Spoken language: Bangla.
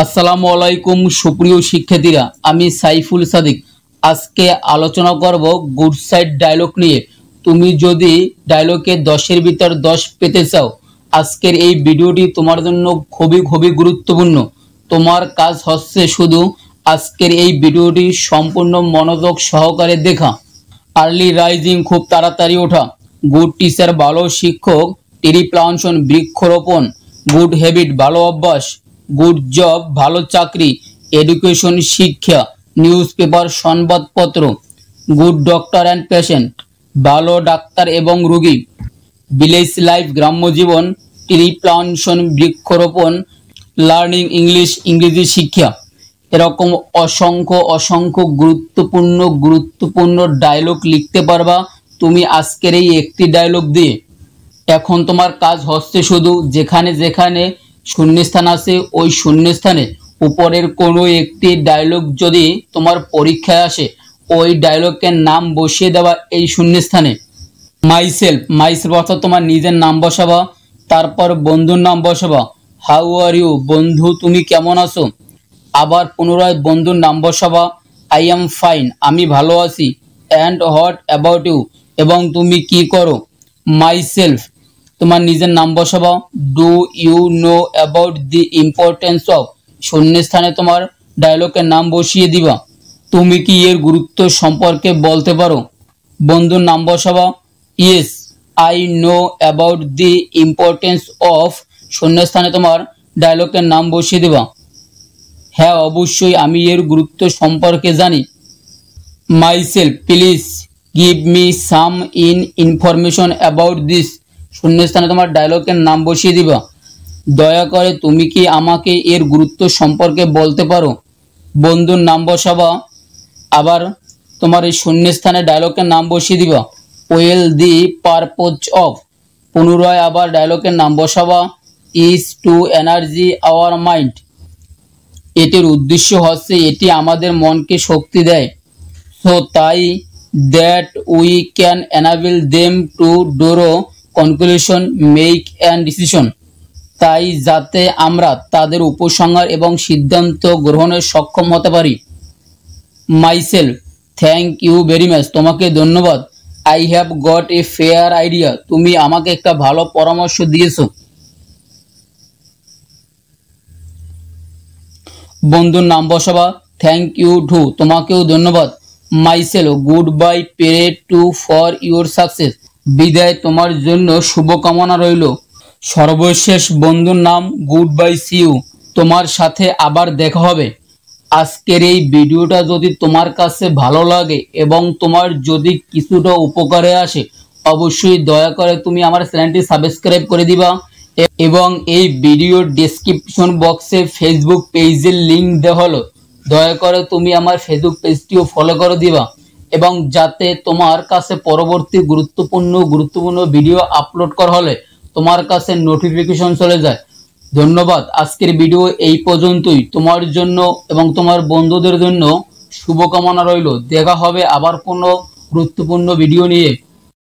আসসালামু আলাইকুম সুপ্রিয় শিক্ষার্থীরা, আমি সাইফুল সাদিক। আজকে আলোচনা করব গুড সাইড ডায়লগ নিয়ে। তুমি যদি ডায়লগে 10-এর ভিতর 10 পেতে চাও, আজকের এই ভিডিওটি তোমার জন্য খুবই গুরুত্বপূর্ণ। তোমার কাজ হচ্ছে শুধু আজকের এই ভিডিওটি সম্পূর্ণ মনোযোগ সহকারে দেখা। আর্লি রাইজিং, খুব তাড়াতাড়ি ওঠা। গুড টিচার, ভালো শিক্ষক। ট্রি প্লান্টেশন, বৃক্ষরোপণ। গুড হ্যাবিট, ভালো অভ্যাস। গুড জব, ভালো চাকরি। এডুকেশন, শিক্ষা। নিউজ পেপার, সংবাদপত্র। গুড ডক্টর অ্যান্ড পেশেন্ট, ভালো ডাক্তার এবং রোগী। ভিলেজ লাইফ, গ্রাম্য জীবন। ট্রি প্লান্টেশন, বৃক্ষরোপণ। লার্নিং ইংলিশ, ইংরেজি শিক্ষা। এরকম অসংখ্য গুরুত্বপূর্ণ ডায়লগ লিখতে পারবা তুমি আজকের এই একটি ডায়লগ দিয়ে। এখন তোমার কাজ হচ্ছে শুধু যেখানে যেখানে শূন্যস্থান আছে ওই শূন্যস্থানে উপরের কোনো একটি ডায়লগ যদি তোমার পরীক্ষায় আসে ওই ডায়লগের নাম বসিয়ে দেওয়া এই শূন্যস্থানে। মাইসেলফ অর্থাৎ তোমার নিজের নাম বসাবা, তারপর বন্ধুর নাম বসাবা। হাউ আর ইউ, বন্ধু তুমি কেমন আছো। আবার পুনরায় বন্ধুর নাম বসাবা। আই এম ফাইন, আমি ভালো আছি। অ্যান্ড হোয়াট অ্যাবাউট ইউ, এবং তুমি কি করো। মাইসেলফ, তোমার নিজের নাম বসাবা। Do you know about the importance of, শূন্যস্থানে তোমার ডায়লগের নাম বসিয়ে দিবা। তুমি কি এর গুরুত্ব সম্পর্কে বলতে পারো। বন্ধুর নাম বসাবা। Yes I know about the importance of, শূন্যস্থানে তোমার ডায়লগের নাম বসিয়ে দিবা। হ্যাঁ অবশ্যই আমি এর গুরুত্ব সম্পর্কে জানি। Myself, please give me some information about this, শূন্যস্থানে তোমার ডায়লগের নাম বসিয়ে দিবা। দয়া করে তুমি কি আমাকে এর গুরুত্ব সম্পর্কে বলতে পারো। বন্ধুর নাম বসাবা। আবার তোমার এই শূন্যস্থানে ডায়লগের নাম বসিয়ে দিবা। ওয়েল দি পারপোজ অফ, পুনরায় আবার ডায়লগের নাম বসাবা। Is to energy our mind, এটির উদ্দেশ্য হচ্ছে এটি আমাদের মনকে শক্তি দেয়। সো তাই that we can enable them to draw conclusion, make and decision, তাই যাতে আমরা তাদের উপসংহার এবং সিদ্ধান্ত গ্রহণের সক্ষম হতে পারি। Myself, thank you very much, তোমাকে ধন্যবাদ। I have got a fair idea, তুমি আমাকে একটা ভালো পরামর্শ দিয়েছো। বন্ধুর নাম বসাবা। থ্যাংক ইউ টু, তোমাকেও ধন্যবাদ। Myself, good bye, pray to for your success, বিদায়, তোমার জন্য শুভকামনা রইল। সর্বশেষ বন্ধুর নাম। গুড বাই, সি ইউ, তোমার সাথে আবার দেখা হবে। আজকের এই ভিডিওটা যদি তোমার কাছে ভালো লাগে এবং তোমার যদি কিছুটা উপকারে আসে অবশ্যই দয়া করে তুমি আমার চ্যানেলটি সাবস্ক্রাইব করে দিবা এবং এই ভিডিওর ডেসক্রিপশন বক্সে ফেসবুক পেজের লিংক দেওয়া হলো, দয়া করে তুমি আমার ফেসবুক পেজটিও ফলো করে দিবা এবং যাতে তোমার কাছে পরবর্তী গুরুত্বপূর্ণ ভিডিও আপলোড করা হলে তোমার কাছে নোটিফিকেশন চলে যায়। ধন্যবাদ। আজকের ভিডিও এই পর্যন্তই। তোমার জন্য এবং তোমার বন্ধুদের জন্য শুভকামনা রইল। দেখা হবে আবার কোনো গুরুত্বপূর্ণ ভিডিও নিয়ে।